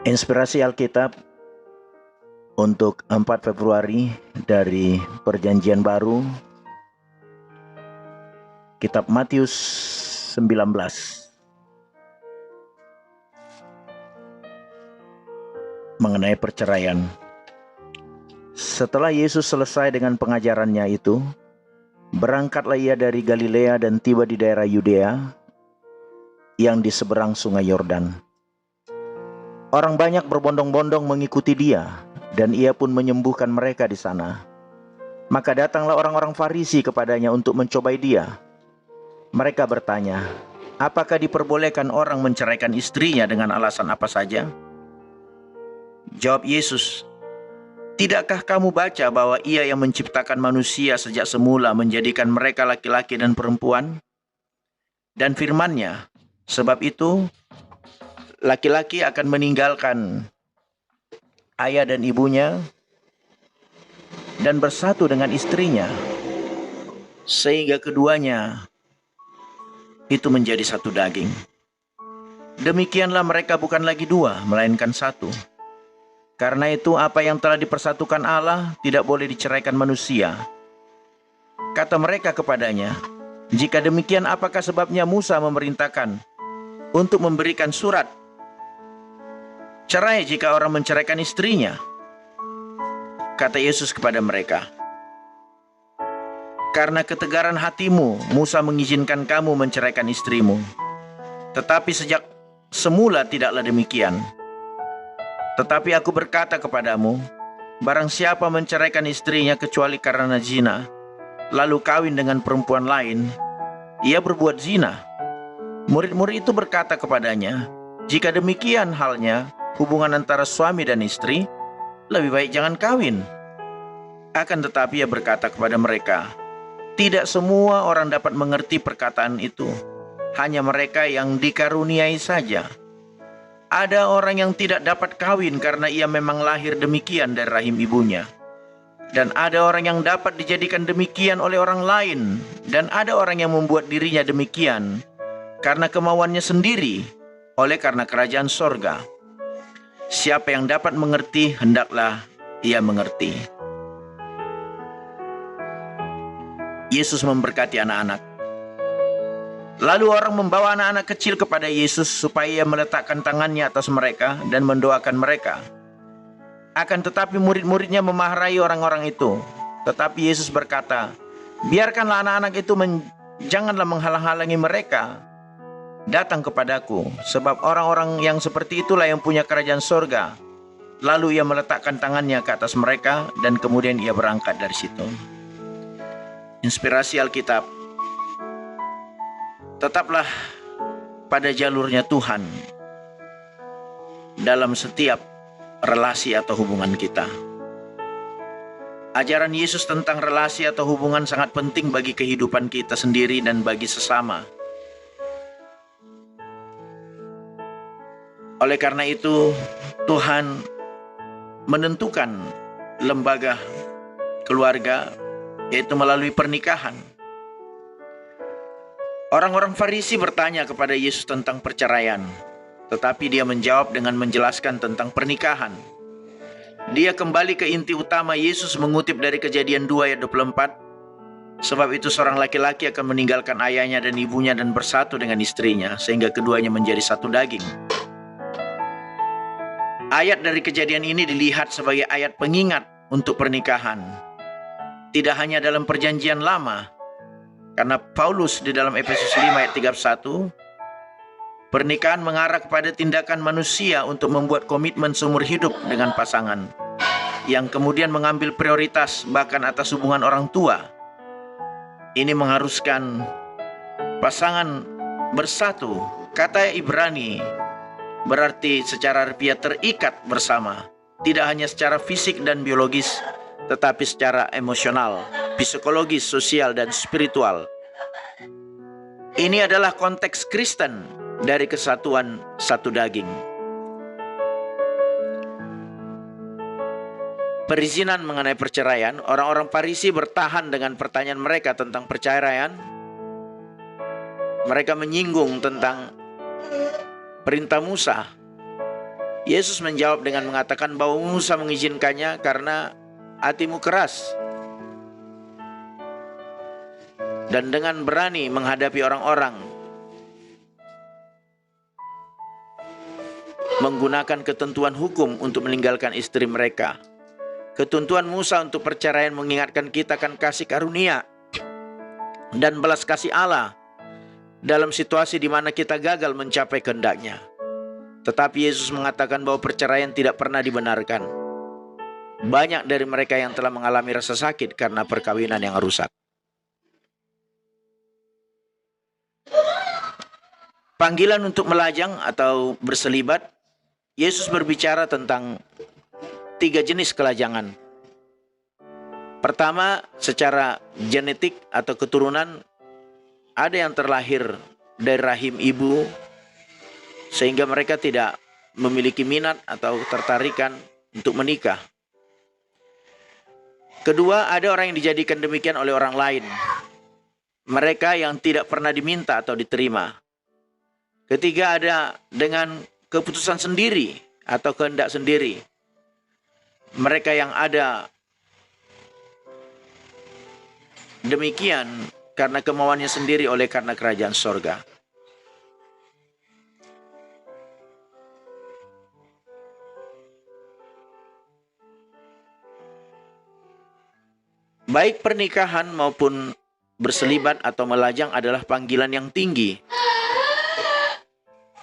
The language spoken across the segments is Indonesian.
Inspirasi Alkitab untuk 4 Februari dari Perjanjian Baru, Kitab Matius 19, mengenai perceraian. Setelah Yesus selesai dengan pengajarannya itu, berangkatlah ia dari Galilea dan tiba di daerah Yudea yang di seberang sungai Yordan. Orang banyak berbondong-bondong mengikuti dia, dan ia pun menyembuhkan mereka di sana. Maka datanglah orang-orang Farisi kepadanya untuk mencobai dia. Mereka bertanya, apakah diperbolehkan orang menceraikan istrinya dengan alasan apa saja? Jawab Yesus, tidakkah kamu baca bahwa ia yang menciptakan manusia sejak semula menjadikan mereka laki-laki dan perempuan? Dan firman-Nya, sebab itu laki-laki akan meninggalkan ayah dan ibunya dan bersatu dengan istrinya, sehingga keduanya itu menjadi satu daging. Demikianlah mereka bukan lagi dua, melainkan satu. Karena itu apa yang telah dipersatukan Allah tidak boleh diceraikan manusia. Kata mereka kepadanya, jika demikian apakah sebabnya Musa memerintahkan untuk memberikan surat cerai jika orang menceraikan istrinya? Kata Yesus kepada mereka, karena ketegaran hatimu, Musa mengizinkan kamu menceraikan istrimu. Tetapi sejak semula tidaklah demikian. Tetapi aku berkata kepadamu, barang siapa menceraikan istrinya kecuali karena zina, lalu kawin dengan perempuan lain, ia berbuat zina. Murid-murid itu berkata kepadanya, jika demikian halnya, hubungan antara suami dan istri, lebih baik jangan kawin. Akan tetapi ia berkata kepada mereka, tidak semua orang dapat mengerti perkataan itu, hanya mereka yang dikaruniai saja. Ada orang yang tidak dapat kawin karena ia memang lahir demikian dari rahim ibunya. Dan ada orang yang dapat dijadikan demikian oleh orang lain. Dan ada orang yang membuat dirinya demikian karena kemauannya sendiri, oleh karena kerajaan sorga. Siapa yang dapat mengerti, hendaklah ia mengerti. Yesus memberkati anak-anak. Lalu orang membawa anak-anak kecil kepada Yesus supaya ia meletakkan tangannya atas mereka dan mendoakan mereka. Akan tetapi murid-muridnya memarahi orang-orang itu. Tetapi Yesus berkata, biarkanlah anak-anak itu janganlah menghalang-halangi mereka datang kepadaku, sebab orang-orang yang seperti itulah yang punya kerajaan sorga. Lalu ia meletakkan tangannya ke atas mereka dan kemudian ia berangkat dari situ. Inspirasi Alkitab. Tetaplah pada jalurnya Tuhan dalam setiap relasi atau hubungan kita. Ajaran Yesus tentang relasi atau hubungan sangat penting bagi kehidupan kita sendiri dan bagi sesama. Oleh karena itu, Tuhan menentukan lembaga keluarga, yaitu melalui pernikahan. Orang-orang Farisi bertanya kepada Yesus tentang perceraian, tetapi dia menjawab dengan menjelaskan tentang pernikahan. Dia kembali ke inti utama. Yesus mengutip dari Kejadian 2 ayat 24, sebab itu seorang laki-laki akan meninggalkan ayahnya dan ibunya dan bersatu dengan istrinya, sehingga keduanya menjadi satu daging. Ayat dari Kejadian ini dilihat sebagai ayat pengingat untuk pernikahan. Tidak hanya dalam Perjanjian Lama, karena Paulus di dalam Efesus 5 ayat 31, pernikahan mengarah kepada tindakan manusia untuk membuat komitmen seumur hidup dengan pasangan, yang kemudian mengambil prioritas bahkan atas hubungan orang tua. Ini mengharuskan pasangan bersatu. Kata Ibrani berarti secara harfiah terikat bersama, tidak hanya secara fisik dan biologis, tetapi secara emosional, psikologis, sosial, dan spiritual. Ini adalah konteks Kristen dari kesatuan satu daging. Perizinan mengenai perceraian, orang-orang Farisi bertahan dengan pertanyaan mereka tentang perceraian. Mereka menyinggung tentang perintah Musa Yesus menjawab dengan mengatakan bahwa Musa mengizinkannya karena hatimu keras. Dan dengan berani menghadapi orang-orang, menggunakan ketentuan hukum untuk meninggalkan istri mereka. Ketentuan Musa untuk perceraian mengingatkan kita akan kasih karunia dan belas kasih Allah dalam situasi di mana kita gagal mencapai kehendaknya. Tetapi Yesus mengatakan bahwa perceraian tidak pernah dibenarkan. Banyak dari mereka yang telah mengalami rasa sakit karena perkawinan yang rusak. Panggilan untuk melajang atau berselibat, Yesus berbicara tentang 3 jenis kelajangan. Pertama, secara genetik atau keturunan, ada yang terlahir dari rahim ibu, sehingga mereka tidak memiliki minat atau ketertarikan untuk menikah. Kedua, ada orang yang dijadikan demikian oleh orang lain. Mereka yang tidak pernah diminta atau diterima. Ketiga, ada dengan keputusan sendiri atau kehendak sendiri. Mereka yang ada demikian karena kemauannya sendiri oleh karena kerajaan sorga. Baik pernikahan maupun berselibat atau melajang adalah panggilan yang tinggi.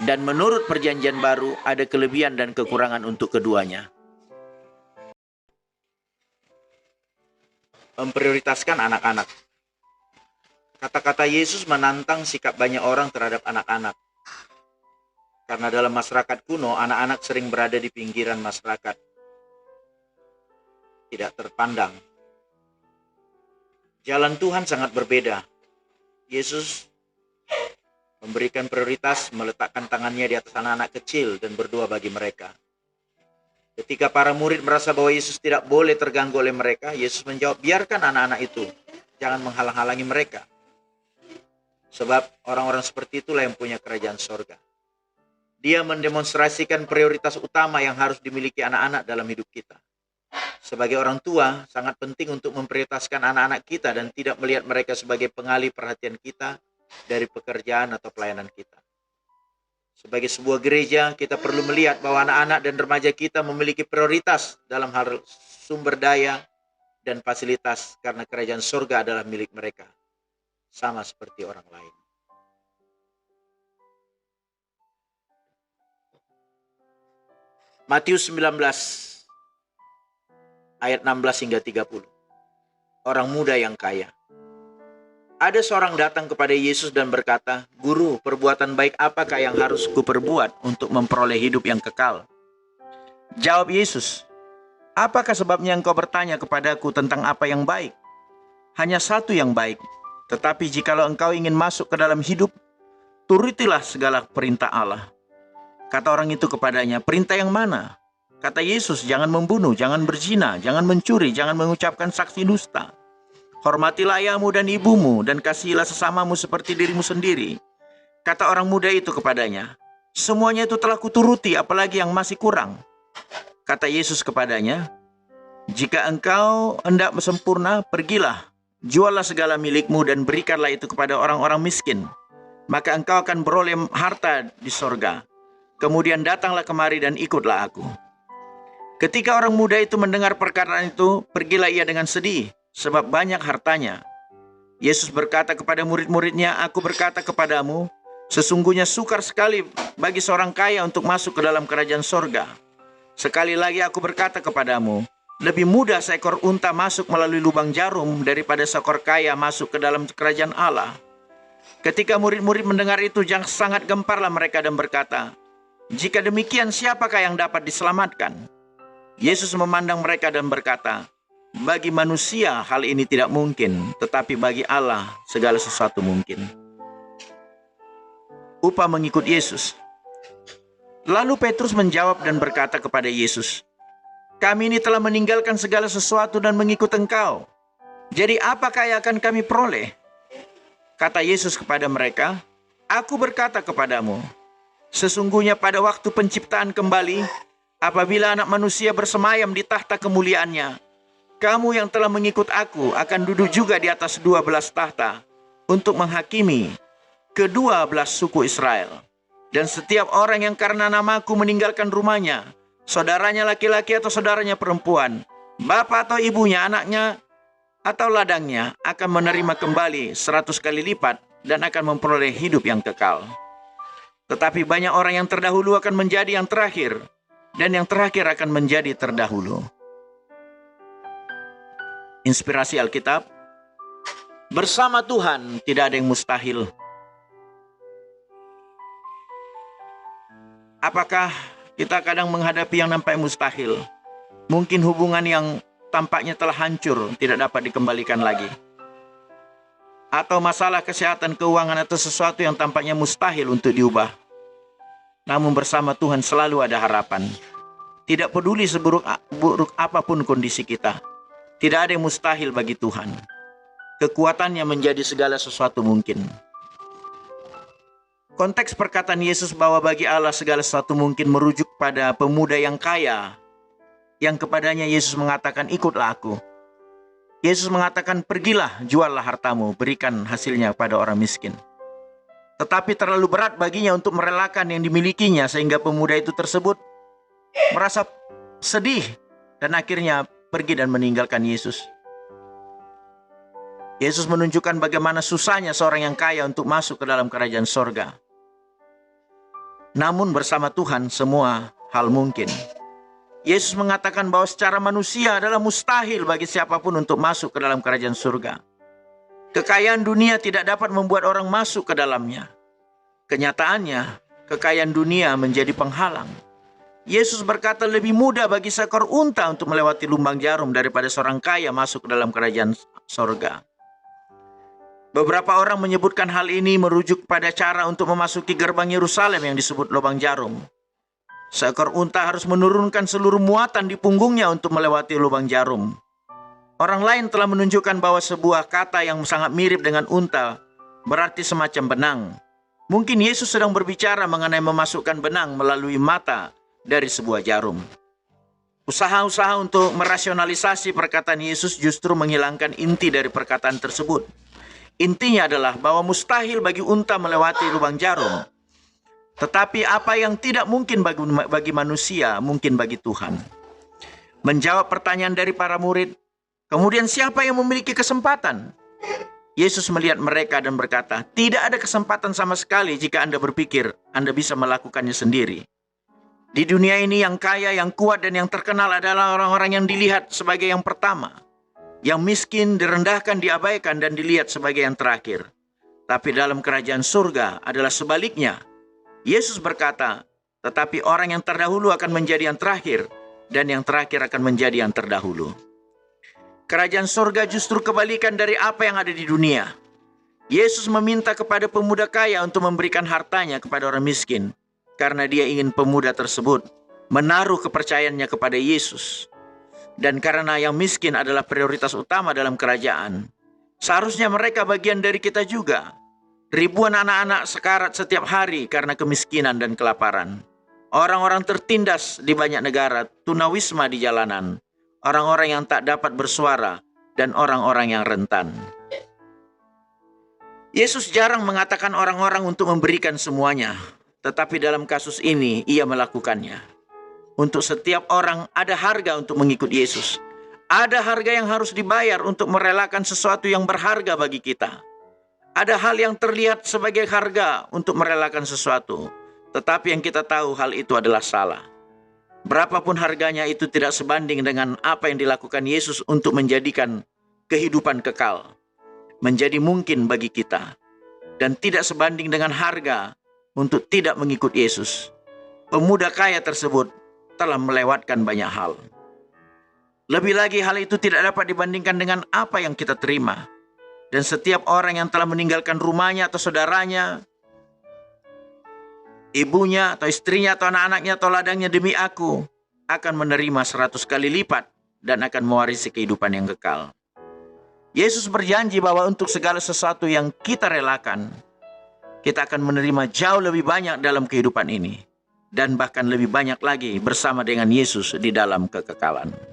Dan menurut perjanjian baru ada kelebihan dan kekurangan untuk keduanya. Memprioritaskan anak-anak. Kata-kata Yesus menantang sikap banyak orang terhadap anak-anak. Karena dalam masyarakat kuno, anak-anak sering berada di pinggiran masyarakat. Tidak terpandang. Jalan Tuhan sangat berbeda. Yesus memberikan prioritas, meletakkan tangannya di atas anak-anak kecil dan berdoa bagi mereka. Ketika para murid merasa bahwa Yesus tidak boleh terganggu oleh mereka, Yesus menjawab, biarkan anak-anak itu, jangan menghalang-halangi mereka. Sebab orang-orang seperti itulah yang punya kerajaan sorga. Dia mendemonstrasikan prioritas utama yang harus dimiliki anak-anak dalam hidup kita. Sebagai orang tua, sangat penting untuk memprioritaskan anak-anak kita dan tidak melihat mereka sebagai pengalih perhatian kita dari pekerjaan atau pelayanan kita. Sebagai sebuah gereja, kita perlu melihat bahwa anak-anak dan remaja kita memiliki prioritas dalam hal sumber daya dan fasilitas karena kerajaan surga adalah milik mereka, sama seperti orang lain. Matius 19 ayat 16 hingga 30. Orang muda yang kaya. Ada seorang datang kepada Yesus dan berkata, "Guru, perbuatan baik apakah yang harus kuperbuat untuk memperoleh hidup yang kekal?" Jawab Yesus, "Apakah sebabnya engkau bertanya kepadaku tentang apa yang baik? Hanya satu yang baik. Tetapi jikalau engkau ingin masuk ke dalam hidup, turutilah segala perintah Allah." Kata orang itu kepadanya, "Perintah yang mana?" Kata Yesus, "Jangan membunuh, jangan berzina, jangan mencuri, jangan mengucapkan saksi dusta. Hormatilah ayahmu dan ibumu, dan kasihilah sesamamu seperti dirimu sendiri." Kata orang muda itu kepadanya, "Semuanya itu telah kuturuti, apalagi yang masih kurang." Kata Yesus kepadanya, "Jika engkau hendak sempurna, pergilah, juallah segala milikmu dan berikanlah itu kepada orang-orang miskin. Maka engkau akan beroleh harta di sorga. Kemudian datanglah kemari dan ikutlah aku." Ketika orang muda itu mendengar perkataan itu, pergilah ia dengan sedih, sebab banyak hartanya. Yesus berkata kepada murid-muridnya, "Aku berkata kepadamu, sesungguhnya sukar sekali bagi seorang kaya untuk masuk ke dalam kerajaan sorga. Sekali lagi aku berkata kepadamu, lebih mudah seekor unta masuk melalui lubang jarum daripada seekor kaya masuk ke dalam kerajaan Allah." Ketika murid-murid mendengar itu, sangat gemparlah mereka dan berkata, "Jika demikian, siapakah yang dapat diselamatkan?" Yesus memandang mereka dan berkata, "Bagi manusia hal ini tidak mungkin, tetapi bagi Allah segala sesuatu mungkin." Upah mengikut Yesus. Lalu Petrus menjawab dan berkata kepada Yesus, "Kami ini telah meninggalkan segala sesuatu dan mengikut Engkau. Jadi apakah yang akan kami peroleh?" Kata Yesus kepada mereka, "Aku berkata kepadamu, sesungguhnya pada waktu penciptaan kembali, Apabila Anak Manusia bersemayam di tahta kemuliaannya, kamu yang telah mengikut aku akan duduk juga di atas 12 tahta untuk menghakimi ke-12 suku Israel. Dan setiap orang yang karena namaku meninggalkan rumahnya, saudaranya laki-laki atau saudaranya perempuan, bapak atau ibunya, anaknya atau ladangnya, akan menerima kembali 100 kali lipat dan akan memperoleh hidup yang kekal. Tetapi banyak orang yang terdahulu akan menjadi yang terakhir, dan yang terakhir akan menjadi terdahulu. Inspirasi Alkitab. Bersama Tuhan tidak ada yang mustahil. Apakah kita kadang menghadapi yang nampaknya mustahil? Mungkin hubungan yang tampaknya telah hancur, tidak dapat dikembalikan lagi. Atau masalah kesehatan, keuangan, atau sesuatu yang tampaknya mustahil untuk diubah. Namun bersama Tuhan selalu ada harapan. Tidak peduli seburuk apapun kondisi kita, tidak ada yang mustahil bagi Tuhan. Kekuatannya menjadi segala sesuatu mungkin. Konteks perkataan Yesus bahwa bagi Allah segala sesuatu mungkin merujuk pada pemuda yang kaya, yang kepadanya Yesus mengatakan, ikutlah aku. Yesus mengatakan, pergilah, juallah hartamu, berikan hasilnya pada orang miskin. Tetapi terlalu berat baginya untuk merelakan yang dimilikinya, sehingga pemuda itu tersebut merasa sedih dan akhirnya pergi dan meninggalkan Yesus. Yesus menunjukkan bagaimana susahnya seorang yang kaya untuk masuk ke dalam kerajaan sorga. Namun bersama Tuhan semua hal mungkin. Yesus mengatakan bahwa secara manusia adalah mustahil bagi siapapun untuk masuk ke dalam kerajaan surga. Kekayaan dunia tidak dapat membuat orang masuk ke dalamnya. Kenyataannya, kekayaan dunia menjadi penghalang. Yesus berkata lebih mudah bagi seekor unta untuk melewati lubang jarum daripada seorang kaya masuk ke dalam kerajaan sorga. Beberapa orang menyebutkan hal ini merujuk pada cara untuk memasuki gerbang Yerusalem yang disebut lubang jarum. Seekor unta harus menurunkan seluruh muatan di punggungnya untuk melewati lubang jarum. Orang lain telah menunjukkan bahwa sebuah kata yang sangat mirip dengan unta berarti semacam benang. Mungkin Yesus sedang berbicara mengenai memasukkan benang melalui mata dari sebuah jarum. Usaha-usaha untuk merasionalisasi perkataan Yesus justru menghilangkan inti dari perkataan tersebut. Intinya adalah bahwa mustahil bagi unta melewati lubang jarum. Tetapi apa yang tidak mungkin bagi manusia, mungkin bagi Tuhan. Menjawab pertanyaan dari para murid, kemudian siapa yang memiliki kesempatan? Yesus melihat mereka dan berkata, tidak ada kesempatan sama sekali jika Anda berpikir Anda bisa melakukannya sendiri. Di dunia ini yang kaya, yang kuat, dan yang terkenal adalah orang-orang yang dilihat sebagai yang pertama. Yang miskin direndahkan, diabaikan, dan dilihat sebagai yang terakhir. Tapi dalam kerajaan surga adalah sebaliknya. Yesus berkata, tetapi orang yang terdahulu akan menjadi yang terakhir, dan yang terakhir akan menjadi yang terdahulu. Kerajaan surga justru kebalikan dari apa yang ada di dunia. Yesus meminta kepada pemuda kaya untuk memberikan hartanya kepada orang miskin, karena dia ingin pemuda tersebut menaruh kepercayaannya kepada Yesus. Dan karena yang miskin adalah prioritas utama dalam kerajaan, seharusnya mereka bagian dari kita juga. Ribuan anak-anak sekarat setiap hari karena kemiskinan dan kelaparan. Orang-orang tertindas di banyak negara, tunawisma di jalanan, orang-orang yang tak dapat bersuara, dan orang-orang yang rentan. Yesus jarang mengatakan orang-orang untuk memberikan semuanya, tetapi dalam kasus ini ia melakukannya. Untuk setiap orang ada harga untuk mengikut Yesus. Ada harga yang harus dibayar untuk merelakan sesuatu yang berharga bagi kita. Ada hal yang terlihat sebagai harga untuk merelakan sesuatu, tetapi yang kita tahu hal itu adalah salah. Berapapun harganya itu tidak sebanding dengan apa yang dilakukan Yesus untuk menjadikan kehidupan kekal menjadi mungkin bagi kita. Dan tidak sebanding dengan harga untuk tidak mengikut Yesus. Pemuda kaya tersebut telah melewatkan banyak hal. Lebih lagi hal itu tidak dapat dibandingkan dengan apa yang kita terima. Dan setiap orang yang telah meninggalkan rumahnya atau saudaranya, ibunya atau istrinya atau anak-anaknya atau ladangnya demi aku, akan menerima 100 kali lipat dan akan mewarisi kehidupan yang kekal. Yesus berjanji bahwa untuk segala sesuatu yang kita relakan, kita akan menerima jauh lebih banyak dalam kehidupan ini. dan bahkan lebih banyak lagi bersama dengan Yesus di dalam kekekalan.